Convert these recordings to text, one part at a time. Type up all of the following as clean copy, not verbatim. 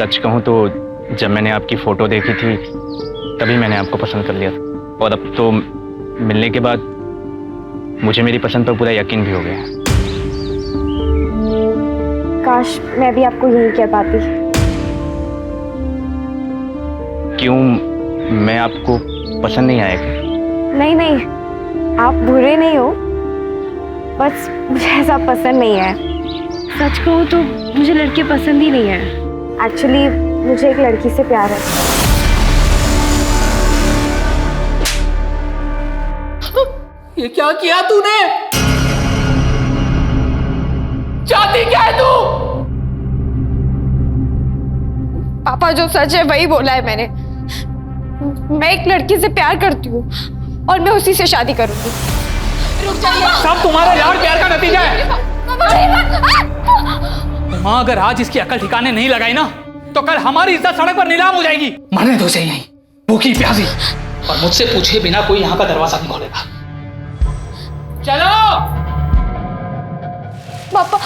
सच कहूँ तो जब मैंने आपकी फ़ोटो देखी थी तभी मैंने आपको पसंद कर लिया था, और अब तो मिलने के बाद मुझे मेरी पसंद पर पूरा यकीन भी हो गया। काश मैं भी आपको यही कह पाती। क्यों, मैं आपको पसंद नहीं आया क्या? नहीं नहीं, आप बुरे नहीं हो, बस मुझे ऐसा पसंद नहीं है। सच कहूँ तो मुझे लड़के पसंद ही नहीं है। एक्चुअली मुझे एक लड़की से प्यार है। ये क्या किया तूने? चाहती क्या है तू? पापा जो सच है वही बोला है मैंने। मैं एक लड़की से प्यार करती हूँ और मैं उसी से शादी करूंगी। रुक जाइए। सब तुम्हारे लाड़ प्यार का नतीजा है। माँ अगर आज इसकी अकल ठिकाने नहीं लगाई ना तो कल हमारी इज्जत सड़क पर नीलाम हो जाएगी। मरने दो सही यहीं, भूखी प्यासी, और मुझसे पूछे बिना कोई यहाँ का दरवाजा नहीं खोलेगा। चलो पापा।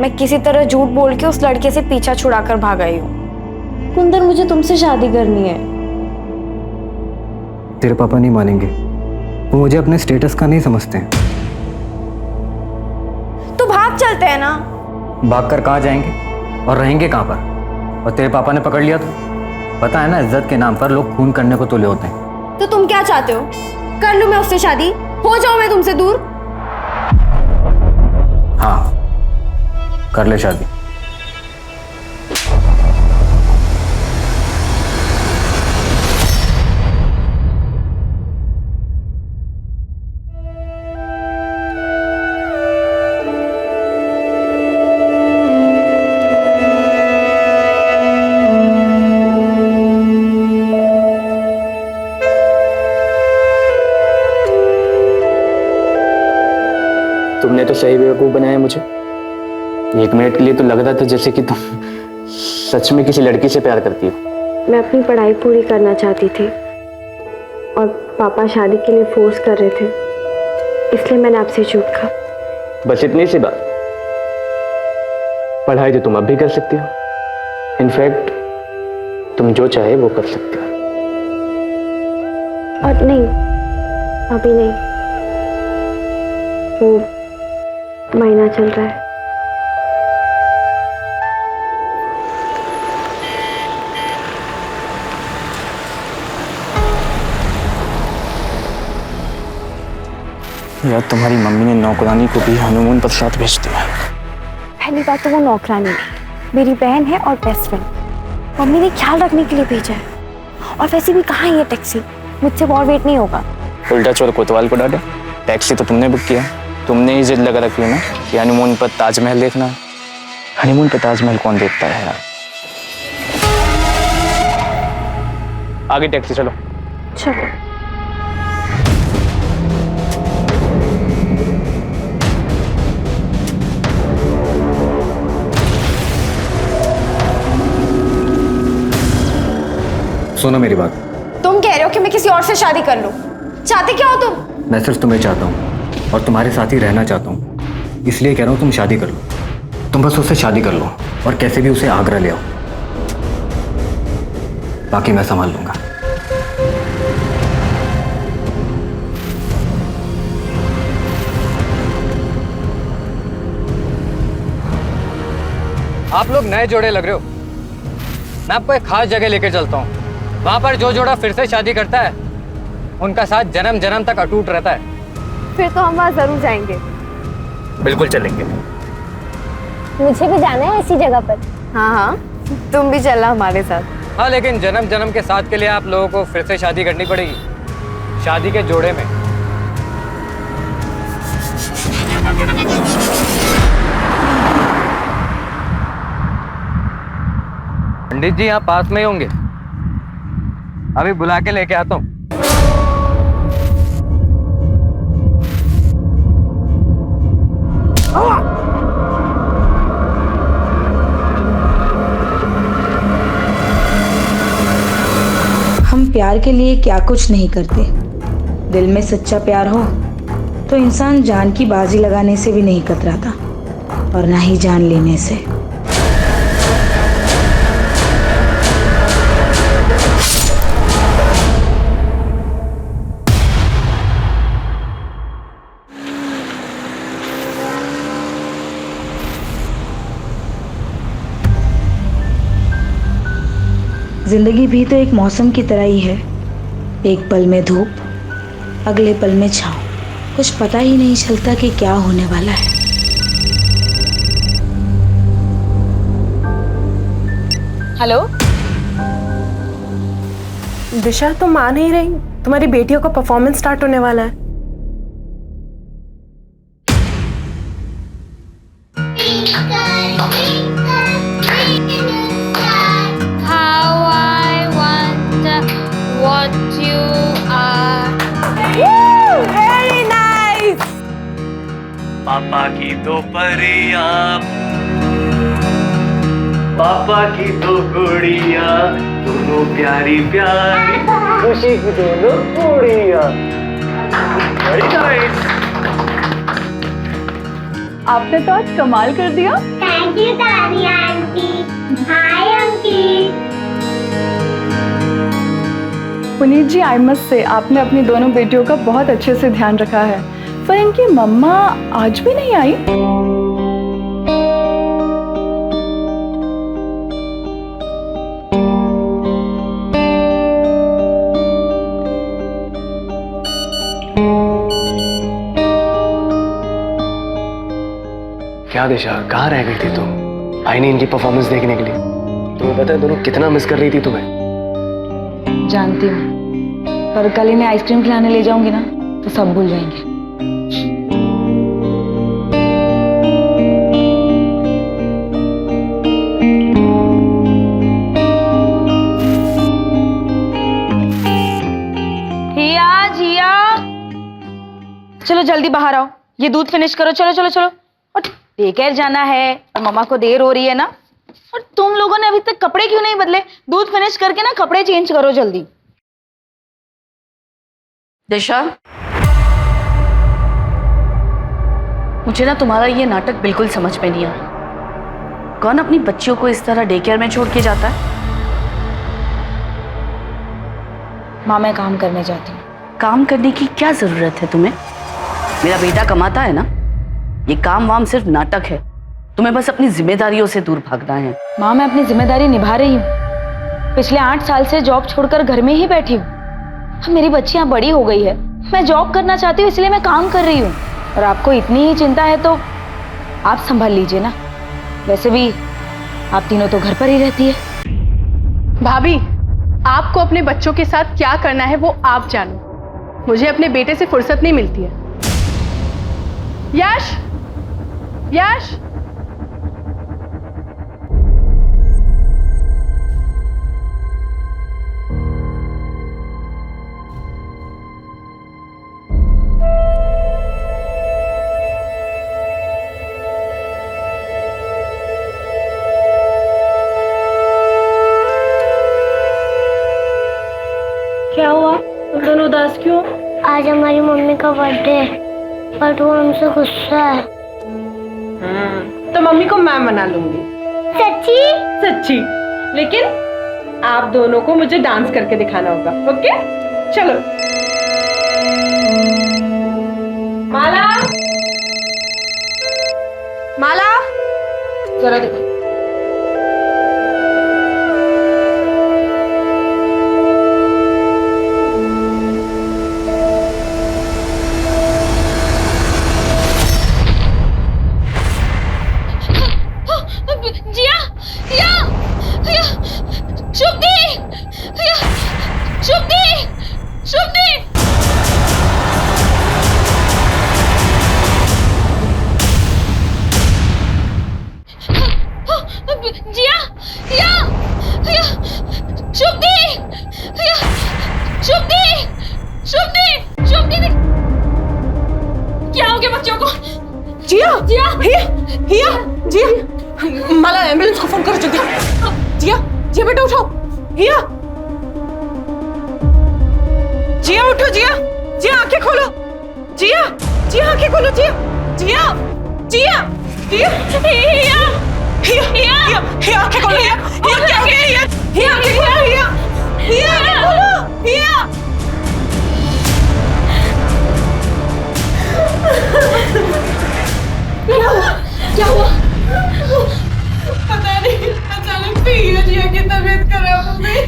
मैं किसी तरह झूठ बोल के उस लड़के से पीछा छुड़ाकर भाग आई हूँ। कुंदन, मुझे तुमसे शादी करनी है। तेरे पापा नहीं मानेंगे, वो मुझे अपने स्टेटस का नहीं समझते हैं। तो भाग चलते हैं ना। भाग कर कहाँ जाएंगे और रहेंगे कहाँ पर? और तेरे पापा ने पकड़ लिया तो पता है ना, इज्जत के नाम पर लोग खून करने को तुले होते हैं। तो तुम क्या चाहते हो? कर लूं मैं उससे शादी? हो जाऊं मैं तुमसे दूर? हाँ, कर ले शादी। तुमने तो सही बेवकूफ़ बनाया मुझे। एक मिनट के लिए तो लग रहा था जैसे कि तुम सच में किसी लड़की से प्यार करती हो। मैं अपनी पढ़ाई पूरी करना चाहती थी और पापा शादी के लिए फोर्स कर रहे थे, इसलिए मैंने आपसे झूठ कहा। बस इतनी सी बात। पढ़ाई तो तुम अब भी कर सकती हो। इनफैक्ट तुम जो चाहे वो कर सकते हो। और नहीं, अभी नहीं, वो महीना चल रहा है। यार, तुम्हारी मम्मी ने नौकरानी को भी हनीमून पर साथ भेज दिया। पहली बात तो वो नौकरानी नहीं, मेरी बहन है और बेस्ट फ्रेंड। मम्मी ने ख्याल रखने के लिए भेजा है। और वैसे भी कहाँ है ये टैक्सी? मुझसे और वेट नहीं होगा। उल्टा चोर कोतवाल को डांटे। टैक्सी तो तुमने बुक किया, तुमने ही जिद लगा रखी है ना कि हनीमून पर ताजमहल देखना है। हनीमून पर ताजमहल कौन देखता है यार? आगे टैक्सी, चलो। चलो। सुनो मेरी बात। तुम कह रहे हो कि मैं किसी और से शादी कर लूं? चाहते क्या हो तुम? मैं सिर्फ तुम्हें चाहता हूँ और तुम्हारे साथ ही रहना चाहता हूँ, इसलिए कह रहा हूँ तुम शादी कर लो। तुम बस उससे शादी कर लो और कैसे भी उसे आगरा ले आओ, बाकी मैं संभाल लूंगा। आप लोग नए जोड़े लग रहे हो। मैं आपको एक खास जगह लेकर चलता हूँ। वहां पर जो जोड़ा फिर से शादी करता है उनका साथ जन्म जन्म तक अटूट रहता है। फिर तो हम वहाँ जरूर जाएंगे। बिल्कुल चलेंगे। मुझे भी जाना है ऐसी जगह पर। हाँ हाँ, तुम भी चलना हमारे साथ। हाँ, लेकिन जन्म जन्म के साथ के लिए आप लोगों को फिर से शादी करनी पड़ेगी, शादी के जोड़े में। पंडित जी यहाँ पास में ही होंगे, अभी बुला के लेके आता हूँ। हम प्यार के लिए क्या कुछ नहीं करते। दिल में सच्चा प्यार हो तो इंसान जान की बाजी लगाने से भी नहीं कतराता, और ना ही जान लेने से। जिंदगी भी तो एक मौसम की तरह ही है, एक पल में धूप, अगले पल में छाँव। कुछ पता ही नहीं चलता कि क्या होने वाला है। हेलो दिशा, तुम मान नहीं रही? तुम्हारी बेटियों का परफॉर्मेंस स्टार्ट होने वाला है। पापा की दो परिया, पापा की दो गुड़िया, दोनों प्यारी प्यारी, खुशी की दोनों गुड़िया। Very nice. आपने तो आज कमाल कर दिया। थैंक यू दादी aunty. Hi uncle. Puneet ji, I must say आपने अपनी दोनों बेटियों का बहुत अच्छे से ध्यान रखा है, पर इनकी मम्मा आज भी नहीं आई। क्या दिशा, कहाँ रह गई थी तुम? आई नहीं इनकी परफॉर्मेंस देखने के लिए। तुम्हें पता है दोनों कितना मिस कर रही थी तुम्हें? जानती हूँ, पर कल इन्हें आइसक्रीम खिलाने ले जाऊंगी ना तो सब भूल जाएंगे। चलो जल्दी बाहर आओ, ये दूध फिनिश करो। चलो चलो चलो। और डे केयर जाना है और मम्मा को देर हो रही है ना। और तुम लोगों ने अभी तक कपड़े क्यों नहीं बदले? दूध फिनिश करके ना कपड़े चेंज करो जल्दी। दिशा, मुझे ना तुम्हारा ये नाटक बिल्कुल समझ में नहीं आया। कौन अपनी बच्चियों को इस तरह डे केयर में छोड़ के जाता है? माँ, मैं काम करने जाती हूँ। काम करने की क्या जरूरत है तुम्हें? मेरा बेटा कमाता है ना। ये काम वाम सिर्फ नाटक है, तुम्हें बस अपनी जिम्मेदारियों से दूर भागना है। माँ, मैं अपनी जिम्मेदारी निभा रही हूँ। पिछले 8 साल से जॉब छोड़कर घर में ही बैठी हूँ। अब मेरी बच्चियाँ बड़ी हो गई है, मैं जॉब करना चाहती हूँ, इसलिए मैं काम कर रही हूँ। और आपको इतनी ही चिंता है तो आप संभाल लीजिए ना। वैसे भी आप तीनों तो घर पर ही रहती है। भाभी, आपको अपने बच्चों के साथ क्या करना है वो आप जानो। मुझे अपने बेटे से फुर्सत नहीं मिलती है। यश, यश, क्या हुआ? तुम दोनों उदास क्यों? आज हमारी मम्मी का बर्थडे है, बट वो हमसे गुस्सा है। तो मम्मी को मैं मना लूंगी। सच्ची? सच्ची। लेकिन आप दोनों को मुझे डांस करके दिखाना होगा। ओके, चलो। माला, माला, जरा देखो। जिया, जिया, जिया, शुभदी, जिया, शुभदी, शुभदी। जिया जिया हिया हिया जिया मला एम्बुलेंस को फोन करो जल्दी। जिया जिया बेटा उठो। हिया जिया उठो। जिया जिया आंखें खोलो। जिया जिया आंखें खोलो। जिया जिया जिया जिया हिया हिया हिया हिया आंखें खोलो। हिया हिया क्या हो गया? हिया हिया आंखें खोलो। हिया हिया आंखें खोलो। हिया क्या हुआ? पता नहीं, अचानक से हिया जिया की तबीयत खराब हो गई।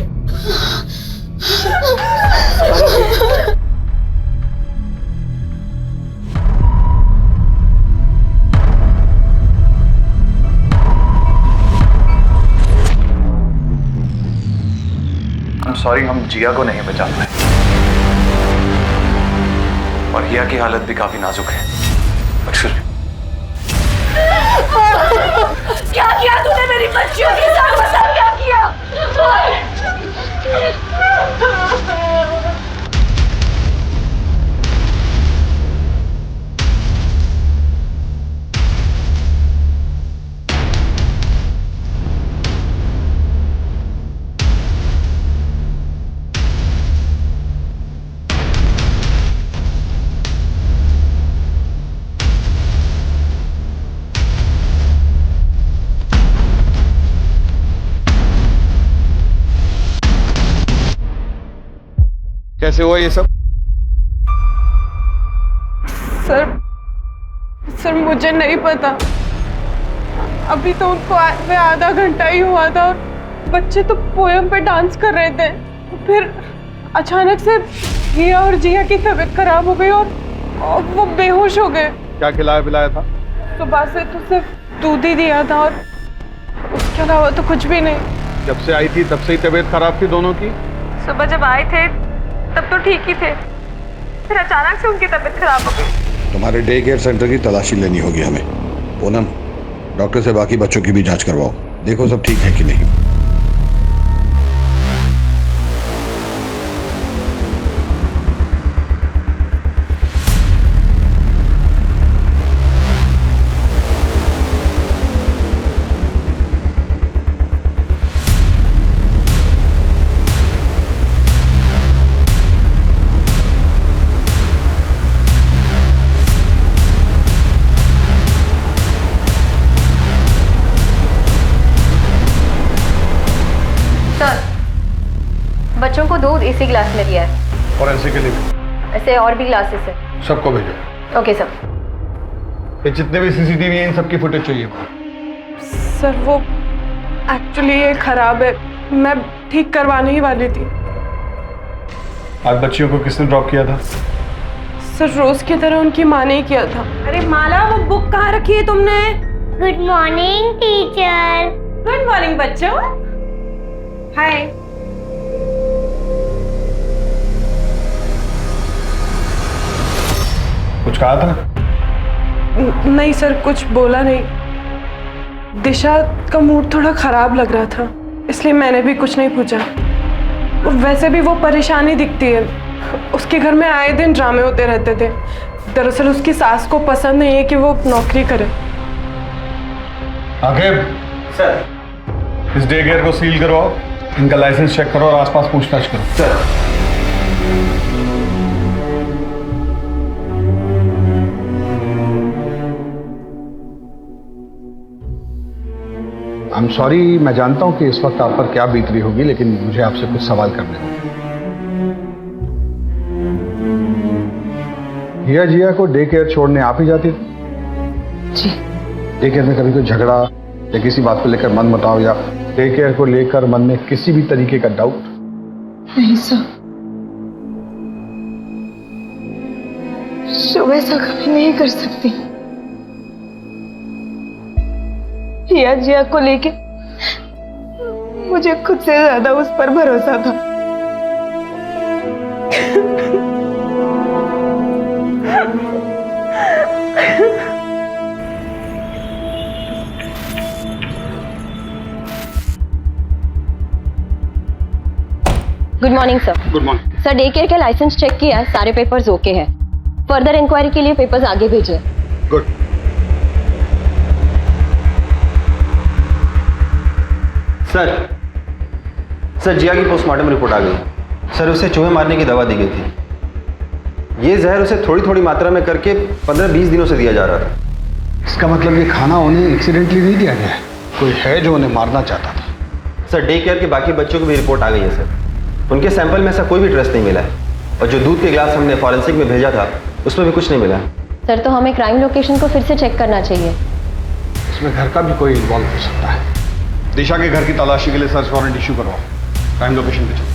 सॉरी, हम जिया को नहीं बचा पाए और हिया की हालत भी काफी नाजुक है। अक्षर क्या किया तूने मेरी बच्चियों के साथ? बता क्या किया? कैसे हुआ ये सब? सर मुझे नहीं पता। अभी तो उनको आए आधा घंटा ही हुआ था और बच्चे तो पोयम पे डांस कर रहे थे। फिर अचानक से हिया और जिया की तबीयत खराब हो गई और वो बेहोश हो गए। क्या खिलाया पिलाया था? सुबह से तो सिर्फ दूध ही दिया था और उसके अलावा तो कुछ भी नहीं। जब से आई थी तब से ही तबीयत खराब थी दोनों की? सुबह जब आए थे तब तो ठीक ही थे, फिर अचानक से उनकी तबीयत खराब हो गई। तुम्हारे डे केयर सेंटर की तलाशी लेनी होगी हमें। पूनम, डॉक्टर से बाकी बच्चों की भी जांच करवाओ, देखो सब ठीक है कि नहीं। बच्चों को दूध इसी ग्लास में दिया है। फॉरेंसिक के लिए ऐसे और भी ग्लासेस है। सबको भेजो। Okay sir. ये जितने भी सीसीटीवी हैं इन सबकी फुटेज चाहिए। सर वो एक्चुअली ये खराब है, मैं ठीक करवाने ही वाली थी। आज बच्चियों को किसने ड्रॉप किया था? सर रोज की तरह उनकी माँ ने ही किया था। अरे माला, वो बुक कहाँ रखी है तुमने? Good morning teacher. Good morning बच्चों। हाय। कुछ कहा था? नहीं सर, कुछ बोला नहीं। दिशा का मूड थोड़ा खराब लग रहा था, इसलिए मैंने भी कुछ नहीं पूछा। वैसे भी वो परेशानी दिखती है, उसके घर में आए दिन ड्रामे होते रहते थे। दरअसल उसकी सास को पसंद नहीं है कि वो नौकरी करे। आखिर सर, इस डे केयर को सील करवाओ, इनका लाइसेंस चेक करो और आसपास पूछताछ करो। सर आई एम सॉरी, मैं जानता हूं कि इस वक्त आप पर क्या बीत रही होगी, लेकिन मुझे आपसे कुछ सवाल करने होंगे। हिया जिया को डे केयर छोड़ने आप ही जाती थी? जी। डे केयर में कभी कोई झगड़ा या किसी बात को लेकर मन मुटाव या डे केयर को लेकर मन में किसी भी तरीके का डाउट? नहीं सर, शुभ ऐसा कभी नहीं कर सकती। हिया जिया को लेके मुझे खुद से ज्यादा उस पर भरोसा था। Good morning sir. Good morning sir, day care के लाइसेंस चेक किया है, सारे पेपर्स ओके हैं। फर्दर इंक्वायरी के लिए पेपर्स आगे भेजिए। गुड। सर जिया की पोस्टमार्टम रिपोर्ट आ गई। सर उसे चूहे मारने की दवा दी गई थी। ये जहर उसे थोड़ी थोड़ी मात्रा में करके 15-20 दिनों से दिया जा रहा था। इसका मतलब ये खाना उन्हें एक्सीडेंटली नहीं दिया गया है, कोई है जो उन्हें मारना चाहता था। सर डे केयर के बाकी बच्चों की भी रिपोर्ट आ गई है सर। उनके सैंपल में ऐसा कोई भी ट्रेस नहीं मिला है और जो दूध के गिलास हमने फॉरेंसिक में भेजा था उसमें भी कुछ नहीं मिला। सर तो हमें क्राइम लोकेशन को फिर से चेक करना चाहिए। इसमें घर का भी कोई इन्वॉल्व हो सकता है। दिशा के घर की तलाशी के लिए सर्च वारंट इशू करवाओ, क्राइम लोकेशन पे चलो।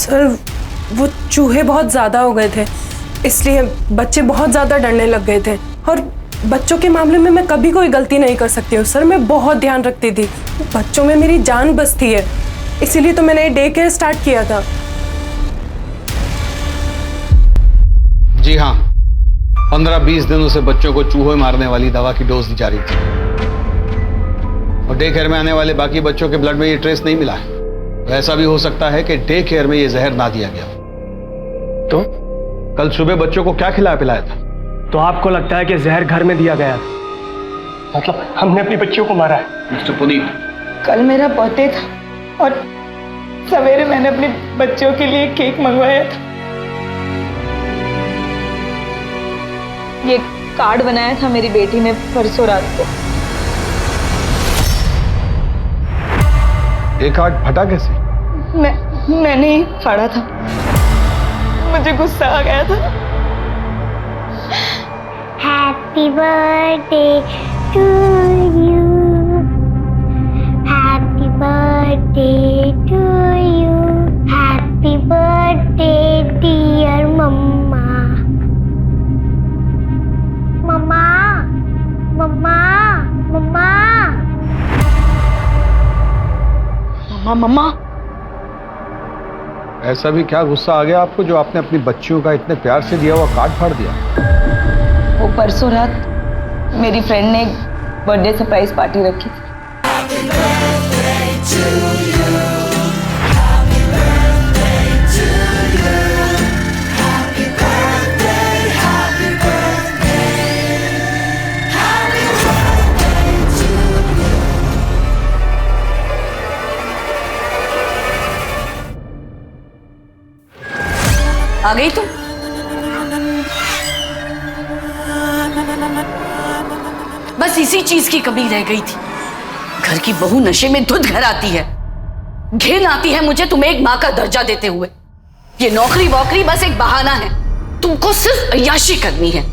सर वो चूहे बहुत ज़्यादा हो गए थे, इसलिए बच्चे बहुत ज़्यादा डरने लग गए थे। और बच्चों के मामले में मैं कभी कोई गलती नहीं कर सकती हूँ सर। मैं बहुत ध्यान रखती थी, बच्चों में मेरी जान बसती है, इसीलिए तो मैंने डे केयर स्टार्ट किया था। जी हाँ, 15-20 दिनों से बच्चों को चूहे मारने वाली दवा की डोज दी जा रही थी और डे केयर में आने वाले बाकी बच्चों के ब्लड में ये ट्रेस नहीं मिला है। ऐसा भी हो सकता है कि डे केयर में ये जहर ना दिया गया। तो कल सुबह बच्चों को क्या खिलाया पिलाया था? तो आपको लगता है कि जहर घर में दिया गया था, मतलब हमने अपनी बच्चियों को मारा है? मिस्टर पुनीत, कल मेरा बर्थडे था और सवेरे मैंने अपने बच्चों के लिए केक मंगवाया था। ये कार्ड बनाया था मेरी बेटी ने परसों रात को। ये कार्ड फटा कैसे? मैंने ही फाड़ा था, मुझे गुस्सा आ गया था। Happy birthday to you, happy birthday to you, happy birthday dear mamma. Mamma mamma mamma mamma. ऐसा भी क्या गुस्सा आ गया आपको जो आपने अपनी बच्चियों का इतने प्यार से दिया हुआ कार्ड फाड़ दिया? वो परसों रात मेरी फ्रेंड ने एक बर्थडे सरप्राइज पार्टी रखी थी। आ गई तुम? बस इसी चीज की कमी रह गई थी। घर की बहू नशे में धुत घर आती है, घिन आती है मुझे तुम्हें एक मां का दर्जा देते हुए। ये नौकरी वोकरी बस एक बहाना है, तुमको सिर्फ अय्याशी करनी है।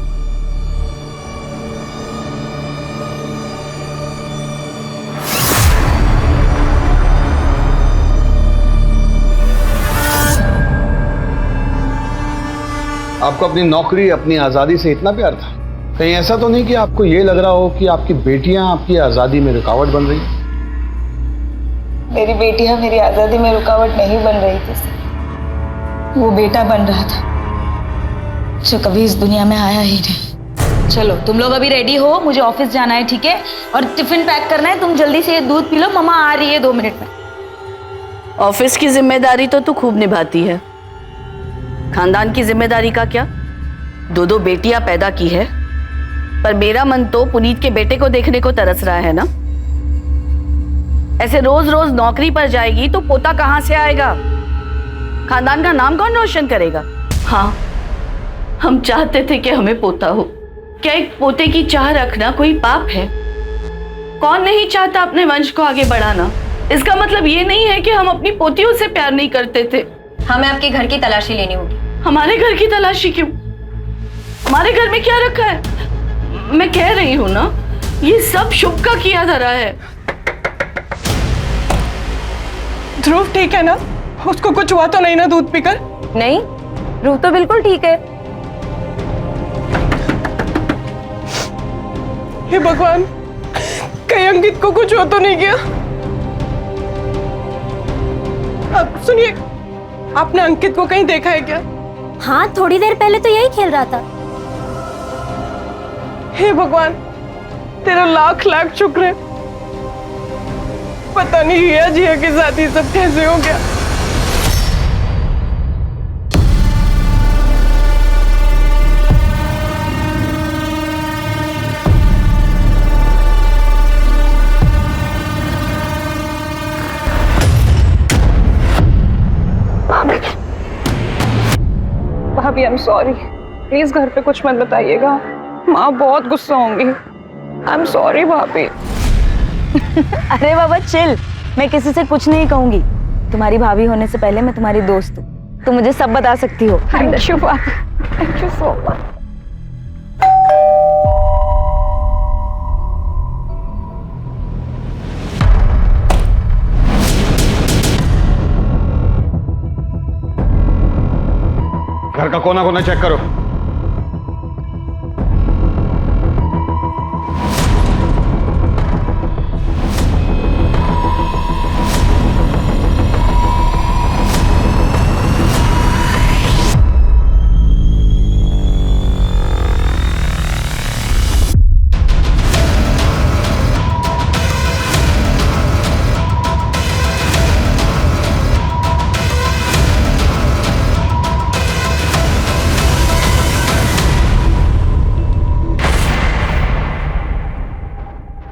आपको अपनी नौकरी, अपनी आजादी से इतना प्यार था? कहीं ऐसा तो नहीं कि आपको ये लग रहा हो कि आपकी बेटियां आपकी आजादी में रुकावट बन रही? मेरी बेटियां मेरी आजादी में रुकावट नहीं बन रही थी, वो बेटा बन रहा था जो कभी इस दुनिया में आया ही नहीं। चलो तुम लोग अभी रेडी हो, मुझे ऑफिस जाना है, ठीक है? और टिफिन पैक करना है। तुम जल्दी से ये दूध पी लो, मम्मा आ रही है 2 मिनट में। ऑफिस की जिम्मेदारी तो तू खूब निभाती है, खानदान की जिम्मेदारी का क्या? 2 बेटियां पैदा की है, पर मेरा मन तो पुनीत के बेटे को देखने को तरस रहा है ना। ऐसे रोज रोज नौकरी पर जाएगी तो पोता कहां से आएगा? खानदान का नाम कौन रोशन करेगा? हाँ, हम चाहते थे कि हमें पोता हो। क्या एक पोते की चाह रखना कोई पाप है? कौन नहीं चाहता अपने वंश को आगे बढ़ाना? इसका मतलब ये नहीं है कि हम अपनी पोतियों से प्यार नहीं करते थे। हमें आपके घर की तलाशी लेनी होगी। हमारे घर की तलाशी क्यों? हमारे घर में क्या रखा है? मैं कह रही हूँ ना, ये सब शुभ का किया धरा है। ध्रुव ठीक है ना? उसको कुछ हुआ तो नहीं ना दूध पीकर? नहीं, ध्रुव तो बिल्कुल ठीक है। हे भगवान, कहीं अंकित को कुछ हो तो नहीं गया? अब सुनिए, आपने अंकित को कहीं देखा है क्या? हाँ, थोड़ी देर पहले तो यही खेल रहा था। हे भगवान, तेरा लाख लाख शुक्र है। पता नहीं हिया जिया के साथ ये सब कैसे हो गया। भाभी आई एम सॉरी, प्लीज घर पे कुछ मत बताइएगा, माँ बहुत गुस्सा होंगी। आई एम सॉरी भाभी। अरे बाबा चिल, मैं किसी से कुछ नहीं कहूंगी। तुम्हारी भाभी होने से पहले मैं तुम्हारी दोस्त हूँ, तुम मुझे सब बता सकती हो। थैंक यू भाभी, थैंक यू सो मच। घर का कोना कोना चेक करो।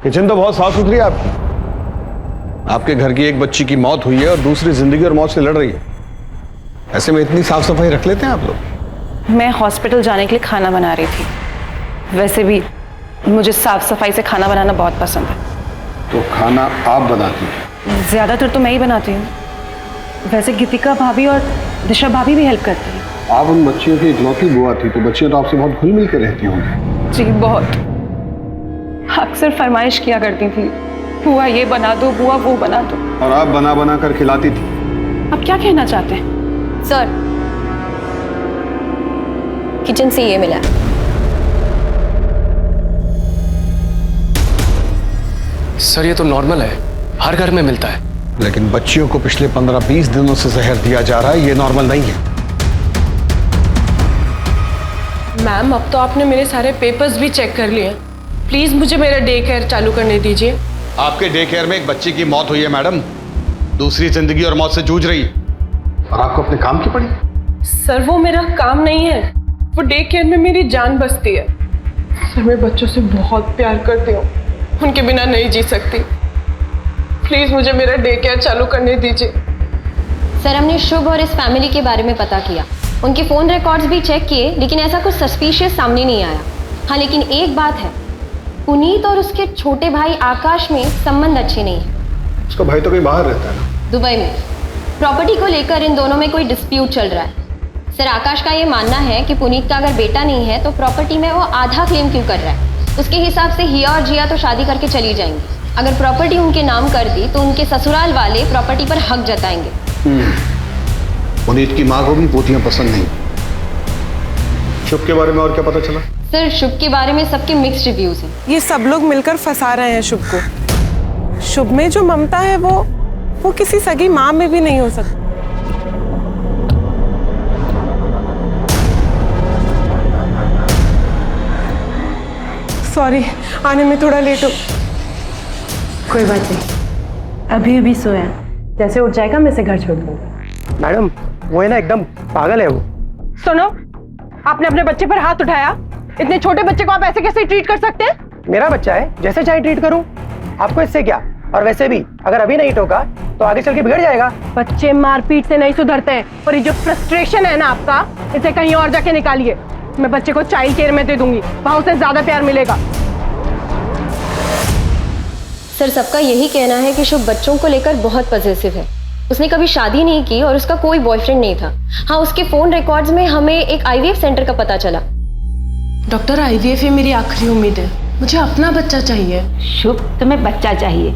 किचन तो बहुत साफ सुथरी है आपकी। आपके घर की एक बच्ची की मौत हुई है और दूसरी जिंदगी और मौत से लड़ रही है। ऐसे में इतनी साफ सफाई रख लेते हैं आप लोग? मैं हॉस्पिटल जाने के लिए खाना बना रही थी। वैसे भी मुझे साफ सफाई से खाना बनाना बहुत पसंद है। तो खाना आप बनाती हैं? ज्यादातर तो मैं ही बनाती हूँ। वैसे गीतिका भाभी और दिशा भाभी भी हेल्प करती हैं। आप उन बच्चियों की इकलौती बुआ थी, तो बच्चियां तो आपसे बहुत घुल मिल के रहती होंगी। जी बहुत, अक्सर फरमाइश किया करती थी, बुआ ये बना दो, बुआ वो बना दो। और आप बना बना कर खिलाती थी। आप क्या कहना चाहते हैं? सर, किचन से ये मिला। सर ये तो नॉर्मल है, हर घर में मिलता है। लेकिन बच्चियों को पिछले 15-20 दिनों से जहर दिया जा रहा है, ये नॉर्मल नहीं है। मैम, अब तो आपने मेरे सारे पेपर्स भी चेक कर लिए। प्लीज मुझे मेरा डे केयर चालू करने दीजिए। आपके डे केयर में एक बच्ची की मौत हुई है मैडम, दूसरी जिंदगी और मौत से जूझ रही है, और आपको अपने काम की पड़ी। सर वो मेरा काम नहीं है, वो डे केयर में मेरी जान बसती है। सर मैं बच्चों से बहुत प्यार करती हूँ, उनके बिना नहीं जी सकती। प्लीज मुझे मेरा डे केयर चालू करने दीजिए। सर, हमने शुभ और इस फैमिली के बारे में पता किया, उनके फ़ोन रिकॉर्ड्स भी चेक किए, लेकिन ऐसा कुछ सस्पिशियस सामने नहीं आया। हाँ, लेकिन एक बात है, पुनीत और उसके छोटे भाई आकाश में संबंध अच्छे नहीं है। उसका भाई तो कहीं बाहर रहता है ना? दुबई में। प्रॉपर्टी को लेकर इन दोनों में कोई डिस्प्यूट चल रहा है। सर, आकाश का ये मानना है कि पुनीत का अगर बेटा नहीं है तो प्रॉपर्टी में वो आधा क्लेम क्यों कर रहा है। उसके हिसाब से हिया और जिया तो शादी करके चली जाएंगी। अगर प्रॉपर्टी उनके नाम कर दी तो उनके ससुराल वाले प्रॉपर्टी पर हक जताएंगे। पुनीत की माँ को भी पोतियां पसंद नहीं। शुभ के बारे में और क्या पता चला? सर, शुभ के बारे में सबके मिक्स्ड रिव्यूज हैं। ये सब लोग मिलकर फंसा रहे हैं शुभ को। शुभ में जो ममता है वो किसी सगी माँ में भी नहीं हो सकती। सॉरी, आने में थोड़ा लेट हो। कोई बात नहीं, अभी अभी सोया, जैसे उठ जाएगा मैं इसे घर छोड़ दूंगा। मैडम वो है ना एकदम पागल है वो। सुनो, आपने अपने बच्चे पर हाथ उठाया। इतने छोटे बच्चे को आप ऐसे कैसे ट्रीट कर सकते हैं? मेरा बच्चा है, जैसे चाहे ट्रीट करूं, आपको इससे क्या। और वैसे भी अगर अभी नहीं टोका तो आगे चल के बिगड़ जाएगा। बच्चे मारपीट से नहीं सुधरते हैं, और ये जो फ्रस्ट्रेशन है ना आपका, इसे कहीं और जाके निकालिए। मैं बच्चे को चाइल्ड केयर में दे दूंगी, वहां उसे ज्यादा प्यार मिलेगा। सर, सबका यही कहना है कि शुभ बच्चों को लेकर बहुत पॉजिटिव है। उसने कभी शादी नहीं की और उसका कोई बॉयफ्रेंड नहीं था। हाँ, उसके फोन रिकॉर्ड्स में हमें एक आईवीएफ सेंटर का पता चला। डॉक्टर, आईवीएफ ही मेरी आखिरी उम्मीद है, मुझे अपना बच्चा चाहिए। शुभ, तुम्हें बच्चा चाहिए,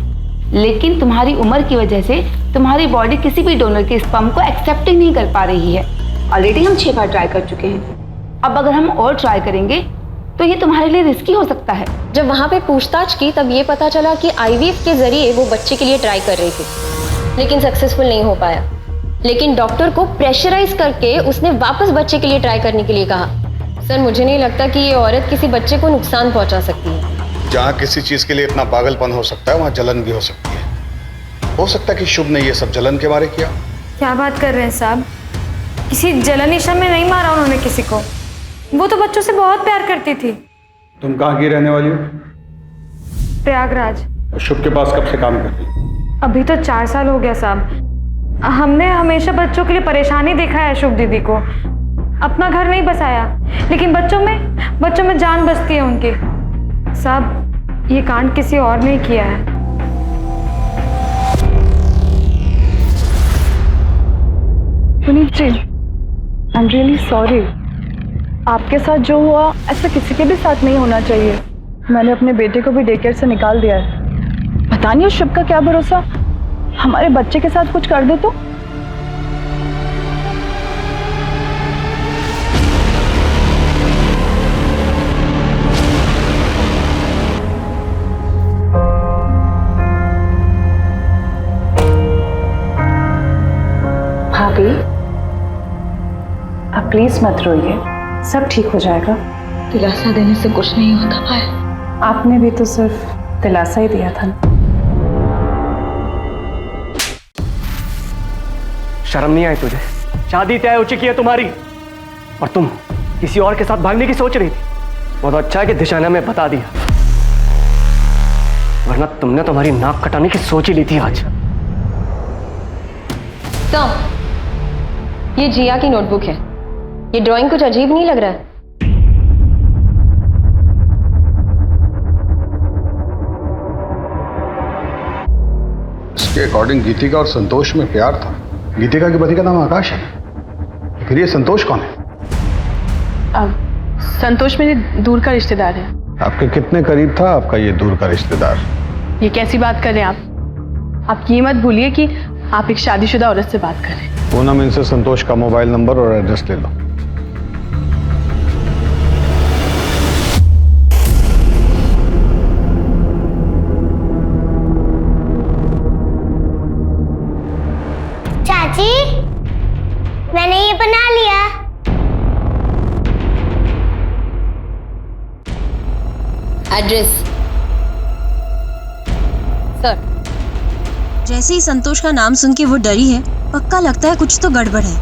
लेकिन तुम्हारी उम्र की वजह से तुम्हारी बॉडी किसी भी डोनर के स्पर्म को एक्सेप्ट ही नहीं कर पा रही है। ऑलरेडी हम 6 बार ट्राई कर चुके हैं, अब अगर हम और ट्राई करेंगे तो ये तुम्हारे लिए रिस्की हो सकता है। जब वहाँ पे पूछताछ की तब ये पता चला कि आईवीएफ के जरिए वो बच्चे के लिए ट्राई कर रही थी, लेकिन सक्सेसफुल नहीं हो पाया। लेकिन डॉक्टर को प्रेशराइज करके उसने वापस बच्चे के लिए ट्राई करने के लिए कहा। सर मुझे नहीं लगता कि ये औरत किसी बच्चे को नुकसान पहुंचा सकती है। जहाँ किसी चीज के लिए इतना पागलपन हो सकता है वहाँ जलन भी हो सकती है। हो सकता है कि शुभ ने ये सब जलन के मारे किया। क्या बात कर रहे हैं साहब? किसी जलन ईशा में नहीं मारा उन्होंने किसी को। वो तो बच्चों से बहुत प्यार करती थी। तुम कहाँ की रहने वाली हो? प्रयागराज। शुभ के पास कब से काम करती हो? अभी तो 4 साल हो गया साहब। हमने हमेशा बच्चों के लिए परेशानी देखा है शुभ दीदी को। अपना घर नहीं बसाया, लेकिन बच्चों में जान बसती है उनकी। साहब ये कांड किसी और ने किया है। Puneet ji, I am really sorry. आपके साथ जो हुआ ऐसा किसी के भी साथ नहीं होना चाहिए। मैंने अपने बेटे को भी डे केयर से निकाल दिया है। पता नहीं उस शुभ का क्या भरोसा, हमारे बच्चे के साथ कुछ कर दे तो। भाभी आप प्लीज मत रोइए, सब ठीक हो जाएगा। दिलासा देने से कुछ नहीं होता पाया। आपने भी तो सिर्फ दिलासा ही दिया था। शर्म नहीं आई तुझे? शादी तय हो चुकी है तुम्हारी और तुम किसी और के साथ भागने की सोच रही थी। बहुत अच्छा है कि दिशा ने हमें बता दिया, वरना तुमने तुम्हारी नाक कटाने की सोच ही ली थी आज। तो ये जिया की नोटबुक है। ये ड्राइंग कुछ अजीब नहीं लग रहा है? इसके अकॉर्डिंग गीतिका और संतोष में प्यार था। गीतिका के पति का नाम आकाश है, फिर ये संतोष कौन है? संतोष मेरे दूर का रिश्तेदार है। आपके कितने करीब था आपका ये दूर का रिश्तेदार? ये कैसी बात कर रहे हैं आप ये मत भूलिए कि आप एक शादीशुदा औरत से बात कर रहे हैं। पूनम, इनसे संतोष का मोबाइल नंबर और एड्रेस ले लो। चाची मैंने ये बना लिया। Address sir. जैसे ही संतोष का नाम सुन के वो डरी है, पक्का लगता है कुछ तो गड़बड़ है।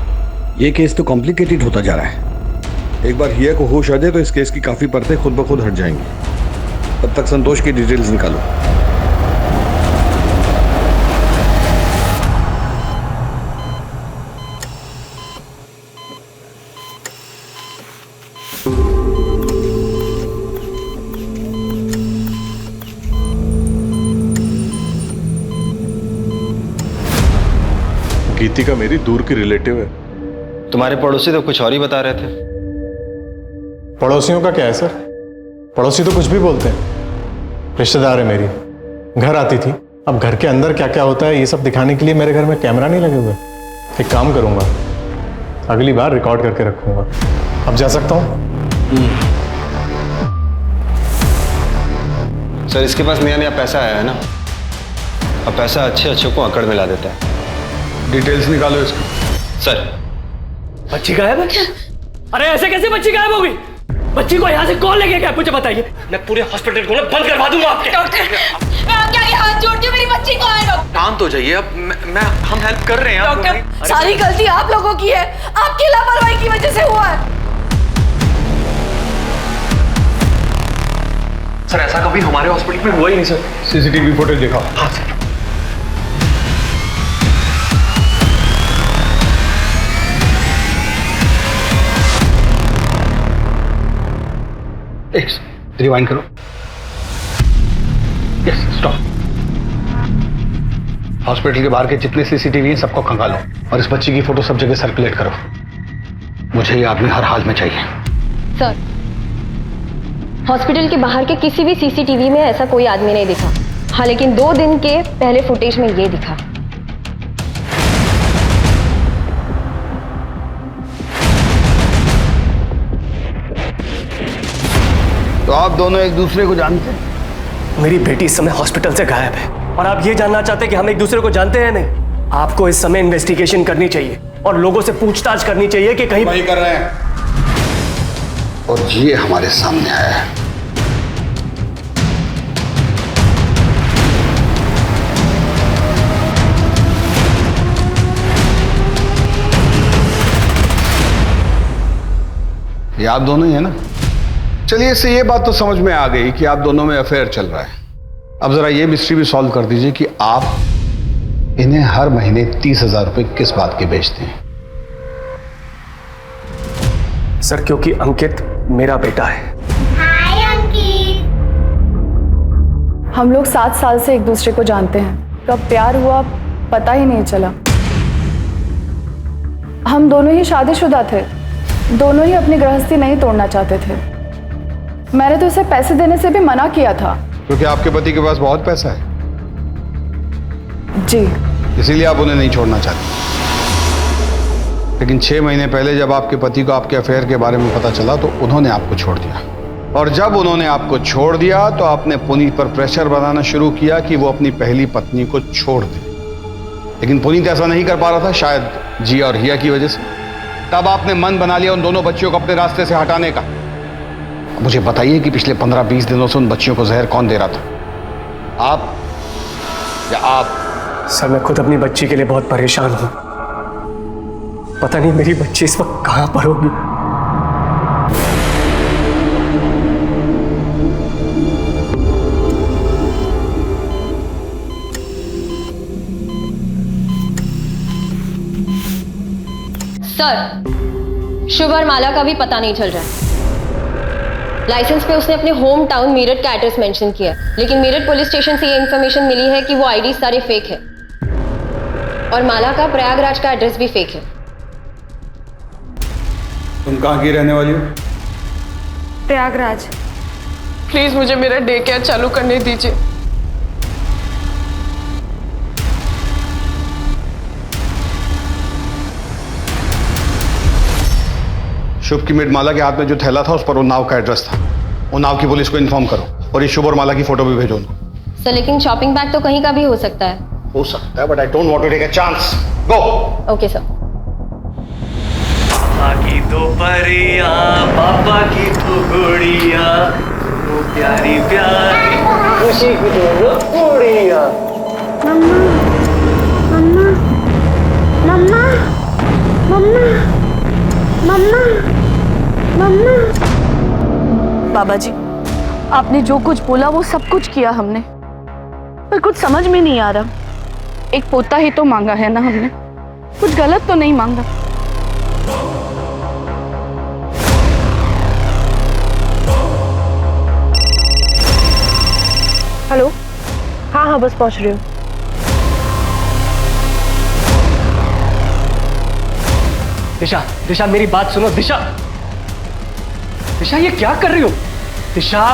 ये केस तो कॉम्प्लिकेटेड होता जा रहा है। एक बार हिया को होश आ जाए तो इस केस की काफी परतें खुद ब खुद हट जाएंगी। तब तक संतोष की डिटेल्स निकालो। गीतिका मेरी दूर की रिलेटिव है। तुम्हारे पड़ोसी तो कुछ और ही बता रहे थे। पड़ोसियों का क्या है सर? पड़ोसी तो कुछ भी बोलते हैं। रिश्तेदार है मेरी, घर आती थी। अब घर के अंदर क्या क्या होता है ये सब दिखाने के लिए मेरे घर में कैमरा नहीं लगे हुए। एक काम करूंगा, अगली बार रिकॉर्ड करके रखूंगा। अब जा सकता हूँ? सर इसके पास नया नया पैसा आया है ना, अब पैसा अच्छे अच्छे को अकड़ में ला देता है। डिटेल्स निकालो इसकी। सर बच्ची गायब है? अरे ऐसे कैसे बच्ची गायब हो गई? बच्ची को यहाँ से कौन लेके गया मुझे बताइए। मैं पूरे हॉस्पिटल को बंद करवा दूंगा आपके। डॉक्टर मैं आपके आगे हाथ जोड़ती हूँ, मेरी बच्ची कहाँ है? डॉक्टर शांत हो जाइए। अब हम हेल्प कर रहे हैं। डॉक्टर सारी गलती आप लोगों की है, आपकी लापरवाही की वजह से हुआ है। सर ऐसा कभी हमारे हॉस्पिटल में हुआ ही नहीं सर। सीसीटीवी फुटेज दिखाओ। हाँ सर। रिवाइंड करो। Yes stop. हॉस्पिटल के बाहर के जितने सीसीटीवी हैं सबको खंगालो और इस बच्ची की फोटो सब जगह सर्कुलेट करो। मुझे ये आदमी हर हाल में चाहिए। सर हॉस्पिटल के बाहर के किसी भी सीसीटीवी में ऐसा कोई आदमी नहीं दिखा। हाँ लेकिन 2 दिन के पहले फुटेज में ये दिखा। तो आप दोनों एक दूसरे को जानते हैं? मेरी बेटी इस समय हॉस्पिटल से गायब है और आप ये जानना चाहते हैं कि हम एक दूसरे को जानते हैं? नहीं, आपको इस समय इन्वेस्टिगेशन करनी चाहिए और लोगों से पूछताछ करनी चाहिए कि कहीं वही कर रहे हैं और ये हमारे सामने आया है। ये आप दोनों ही है ना? चलिए, इससे ये बात तो समझ में आ गई कि आप दोनों में अफेयर चल रहा है। अब जरा ये मिस्ट्री भी सॉल्व कर दीजिए कि आप इन्हें हर महीने 30,000 रुपए किस बात के बेचते हैं? सर, क्योंकि अंकित मेरा बेटा है। हम लोग 7 साल से एक दूसरे को जानते हैं। कब प्यार हुआ पता ही नहीं चला। हम दोनों ही शादीशुदा थे, दोनों ही अपनी गृहस्थी नहीं तोड़ना चाहते थे। मैंने तो उसे पैसे देने से भी मना किया था। क्योंकि आपके पति के पास बहुत पैसा है। जी। इसीलिए आप उन्हें नहीं छोड़ना चाहते। लेकिन 6 महीने पहले जब आपके पति को आपके अफेयर के बारे में पता चला तो उन्होंने आपको छोड़ दिया। और जब उन्होंने आपको छोड़ दिया तो आपने पुनीत पर प्रेशर बनाना शुरू किया कि वो अपनी पहली पत्नी को छोड़ दे। लेकिन पुनीत ऐसा नहीं कर पा रहा था, शायद जिया और हिया की वजह से। तब आपने मन बना लिया उन दोनों बच्चियों को अपने रास्ते से हटाने का। मुझे बताइए कि पिछले 15-20 दिनों से उन बच्चियों को जहर कौन दे रहा था, आप या आप? सर, मैं खुद अपनी बच्ची के लिए बहुत परेशान हूं। पता नहीं मेरी बच्ची इस वक्त कहां पर होगी। सर, शुभ और माला का भी पता नहीं चल रहा है। लाइसेंस पे उसने अपने होम टाउन मीरठ का एड्रेस मेंशन किया, लेकिन मीरठ पुलिस स्टेशन से ये इन्फॉर्मेशन मिली है कि वो आईडी सारे फेक है और माला का प्रयागराज का एड्रेस भी फेक है। तुम कहाँ की रहने वाली हो? प्रयागराज। प्लीज मुझे मेरा डे केयर चालू करने दीजिए। शुभ की मेड माला के हाथ में जो थैला था उस पर उन्नाव का एड्रेस था। उन्नाव की पुलिस को इन्फॉर्म करो और ये शुभ और माला की फोटो भी भेजो। सर, लेकिन शॉपिंग बैग तो कहीं का भी हो सकता है। हो सकता है, but I don't want to take a chance. Go. Okay sir. की तो परिया, पापा की तो गुड़िया, वो प्यारी प्यारी खुशी की दोनों गुड़िया। मम्मा, मम्मा, मम्मा, मम्मा, मम्मा, मम्मा। बाबा जी, आपने जो कुछ बोला वो सब कुछ किया हमने, पर कुछ समझ में नहीं आ रहा। एक पोता ही तो मांगा है ना हमने, कुछ गलत तो नहीं मांगा। हेलो। हाँ हाँ, बस पहुंच रही हूँ। दिशा, दिशा मेरी बात सुनो। दिशा, दिशा ये क्या कर रही हो? दिशा,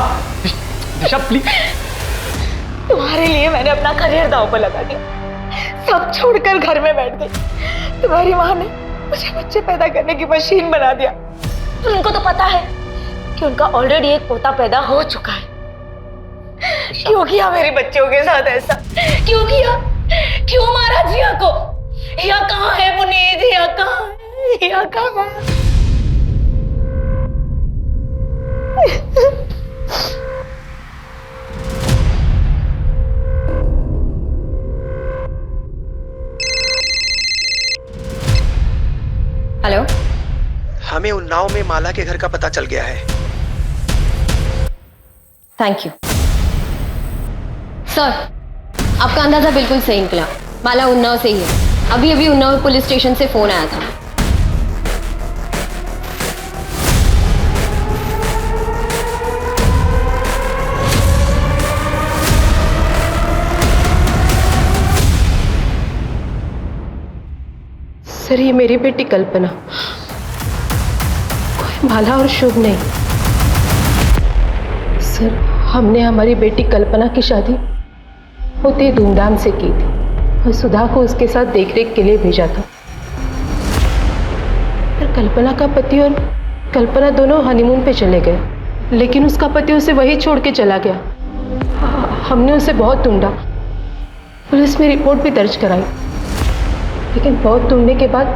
दिशा प्लीज। तुम्हारे लिए मैंने अपना करियर दांव पर लगा दिया, सब छोड़कर घर में बैठ गई। तुम्हारी माँ ने मुझे बच्चे पैदा करने की मशीन बना दिया। उनको तो पता है कि उनका ऑलरेडी एक पोता पैदा हो चुका है। क्यों किया मेरे बच्चों के साथ ऐसा? क्यों किया? क्यों मारा जिया को? हिया कहाँ है पुनीत? हिया कहाँ है? हिया कहाँ है? हेलो। हमें उन्नाव में माला के घर का पता चल गया है। थैंक यू सर, आपका अंदाजा बिल्कुल सही निकला। माला उन्नाव से ही है। अभी अभी उन्नाव पुलिस स्टेशन से फोन आया था। सर, ये मेरी बेटी कल्पना, कोई माला और शुभ नहीं। सर, हमने हमारी बेटी कल्पना की शादी बहुत ही धूमधाम से की थी और सुधा को उसके साथ देखरेख के लिए भेजा था। पर कल्पना का पति और कल्पना दोनों हनीमून पे चले गए, लेकिन उसका पति उसे वहीं छोड़ के चला गया। हमने उसे बहुत ढूंढा, पुलिस में रिपोर्ट भी दर्ज कराई, लेकिन बहुत ढूंढने के बाद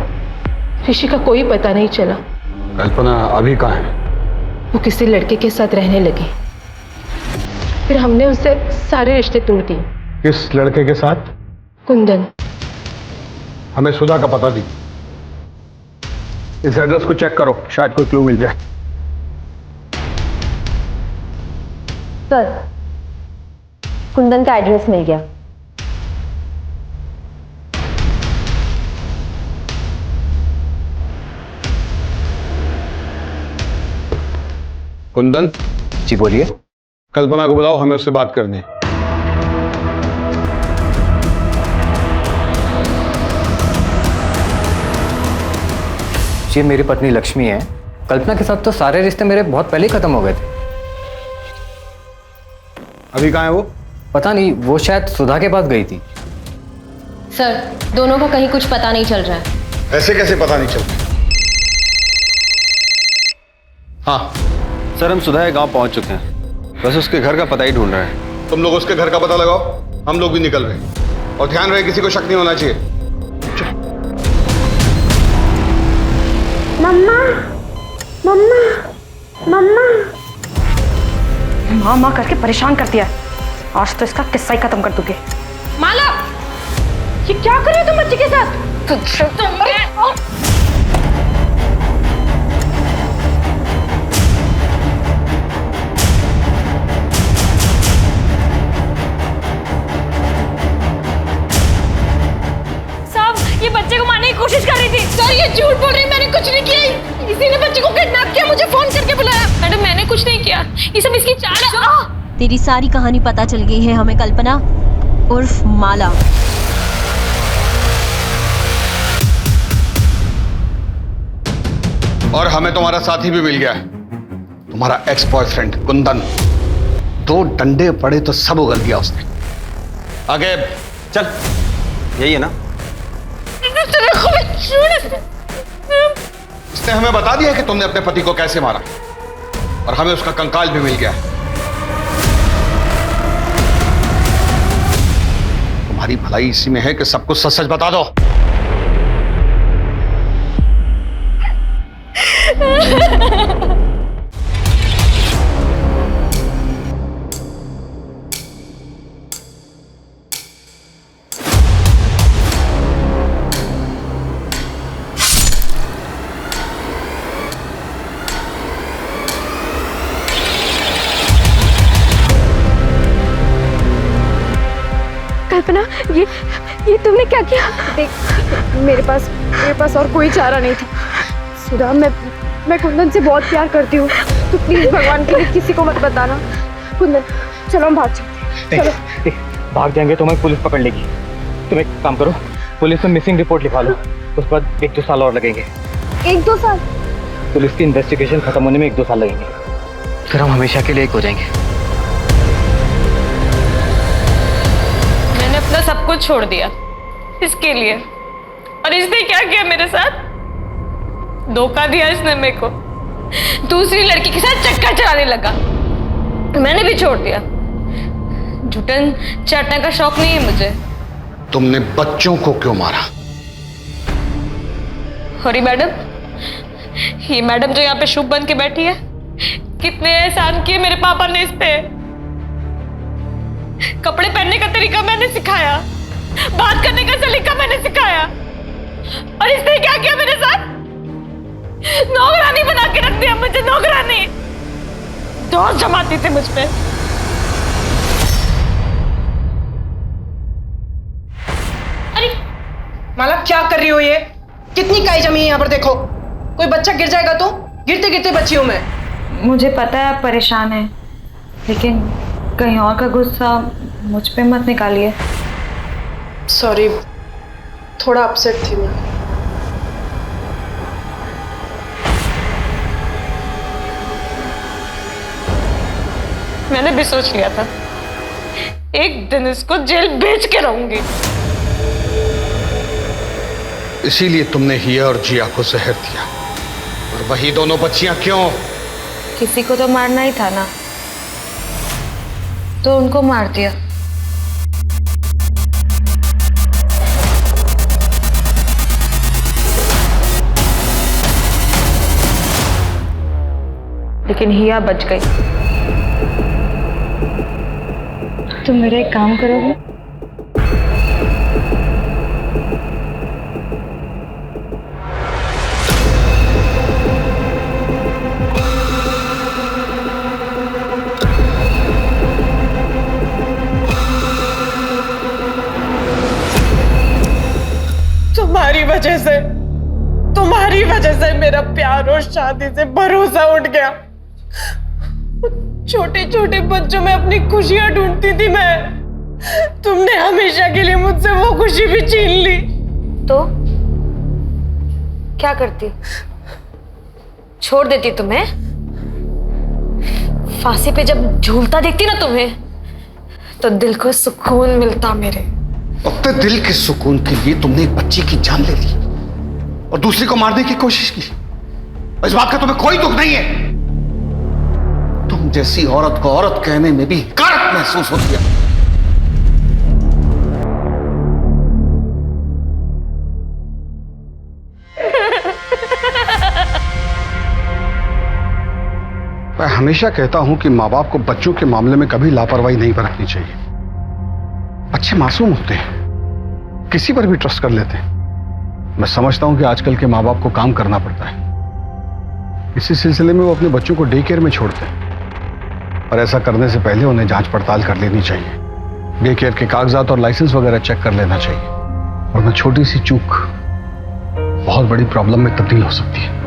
ऋषि का कोई पता नहीं चला। कल्पना अभी कहाँ है? वो किसी लड़के के साथ रहने लगी। फिर हमने उससे सारे रिश्ते तोड़ दिए। किस लड़के के साथ? कुंदन। हमें सुधा का पता दी। इस एड्रेस को चेक करो, शायद कोई क्लू मिल जाए। सर, कुंदन का एड्रेस मिल गया। कुंदन जी बोलिए। कल्पना को बुलाओ, हमें उससे बात करनी है। ये मेरी पत्नी लक्ष्मी है। कल्पना के साथ तो सारे रिश्ते मेरे बहुत पहले ही खत्म हो गए थे। अभी कहाँ है वो? पता नहीं, वो शायद सुधा के पास गई थी। सर, दोनों का कहीं कुछ पता नहीं चल रहा है। ऐसे कैसे पता नहीं चलता? हाँ सर, हम सुधा के गांव पहुंच चुके हैं, बस उसके घर का पता ही ढूंढ रहे हैं। तुम लोग उसके घर का पता लगाओ, हम लोग भी निकल रहे हैं। और ध्यान रहे, किसी को शक नहीं होना चाहिए। मम्मा, मम्मा, मम्मा। माँ माँ करके परेशान कर दिया। आज तो इसका किस्सा ही खत्म कर दूंगी। माला, ये क्या कर रही हो तुम बच्चे के साथ? ये बच्चे को मारने की कोशिश कर रही थी। सर, ये झूठ बोल रही है, मैंने कुछ नहीं किया। इसी ने बच्चे को किडनैप किया, मुझे फोन करके बुलाया। मैडम, मैंने कुछ नहीं किया, ये सब इसकी चाल है। तेरी सारी कहानी पता चल गई है हमें, कल्पना उर्फ माला। और हमें तुम्हारा साथी भी मिल गया है, तुम्हारा एक्स बॉयफ्रेंड कुंदन। 2 डंडे पड़े तो सब उगल गया उसने। आगे चल, यही है ना? इसने हमें बता दिया कि तुमने अपने पति को कैसे मारा, और हमें उसका कंकाल भी मिल गया। तुम्हारी भलाई इसी में है कि सब कुछ सच सच बता दो। कल्पना, ये तुमने क्या किया? देख, मेरे पास और कोई चारा नहीं था। सुधा, मैं कुंदन से बहुत प्यार करती हूँ। तो प्लीज भगवान के लिए किसी को मत बताना। कुंदन, चलो हम भाग चलते हैं। चलो। भाग जाएंगे तो हमें पुलिस पकड़ लेगी। तुम एक काम करो, पुलिस में मिसिंग रिपोर्ट लिखा लो, उसके बाद 1-2 साल और लगेंगे। 1-2 साल? पुलिस की इन्वेस्टिगेशन खत्म होने में 1-2 साल लगेंगे, फिर हम हमेशा के लिए एक हो जाएंगे। मैंने अपना सब कुछ छोड़ दिया इसके लिए, और इसने क्या किया मेरे साथ? धोखा दिया इसने मेरे को। दूसरी लड़की के साथ चक्कर चलाने लगा, मैंने भी छोड़ दिया। झूठन चाटने का शौक नहीं है मुझे। तुमने बच्चों को क्यों मारा? हरी मैडम, ये मैडम जो यहाँ पे शुभ बन के बैठी है, कितने एहसान किए मेरे पापा ने इस पे। कपड़े पहनने का तरीका मैंने सिखाया, बात करने का सलीका मैंने सिखाया, और इसने क्या किया मेरे साथ? नौकरानी बना के रख दिया मुझे, नौकरानी। दोस्त जमाती थे मुझ पे। माला, क्या कर रही हो ये? कितनी काई जमी है यहाँ पर, देखो। कोई बच्चा गिर जाएगा तो? गिरते गिरते बची हूं मैं। मुझे पता है आप परेशान हैं, लेकिन कहीं और का गुस्सा मुझ पे मत निकालिए। सॉरी, थोड़ा अपसेट थी मैं। मैंने भी सोच लिया था एक दिन इसको जेल भेज के रहूंगी। इसीलिए तुमने हिया और जिया को जहर दिया, और वही दोनों बच्चियां क्यों? किसी को तो मारना ही था ना, तो उनको मार दिया। लेकिन हिया बच गई। तुम मेरा एक काम करोगे? तुम्हारी वजह से मेरा प्यार और शादी से भरोसा उठ गया। छोटे छोटे बच्चों में अपनी खुशियां ढूंढती थी मैं। तुमने हमेशा के लिए मुझसे वो खुशी भी छीन ली। तो क्या करती? छोड़ देती तुम्हें? फांसी पे जब झूलता देखती ना तुम्हें, तो दिल को सुकून मिलता मेरे। अपने दिल के सुकून के लिए तुमने एक बच्ची की जान ले ली और दूसरी को मारने की कोशिश की। इस बात का तुम्हें कोई दुख नहीं है? तुम जैसी औरत को औरत कहने में भी हकारत महसूस होती है। मैं हमेशा कहता हूं कि मां बाप को बच्चों के मामले में कभी लापरवाही नहीं बरतनी चाहिए। बच्चे मासूम होते हैं, किसी पर भी ट्रस्ट कर लेते हैं। मैं समझता हूं कि आजकल के माँ बाप को काम करना पड़ता है, इसी सिलसिले में वो अपने बच्चों को डे केयर में छोड़ते हैं। और ऐसा करने से पहले उन्हें जांच पड़ताल कर लेनी चाहिए। डे केयर के कागजात और लाइसेंस वगैरह चेक कर लेना चाहिए, वरना छोटी सी चूक बहुत बड़ी प्रॉब्लम में तब्दील हो सकती है।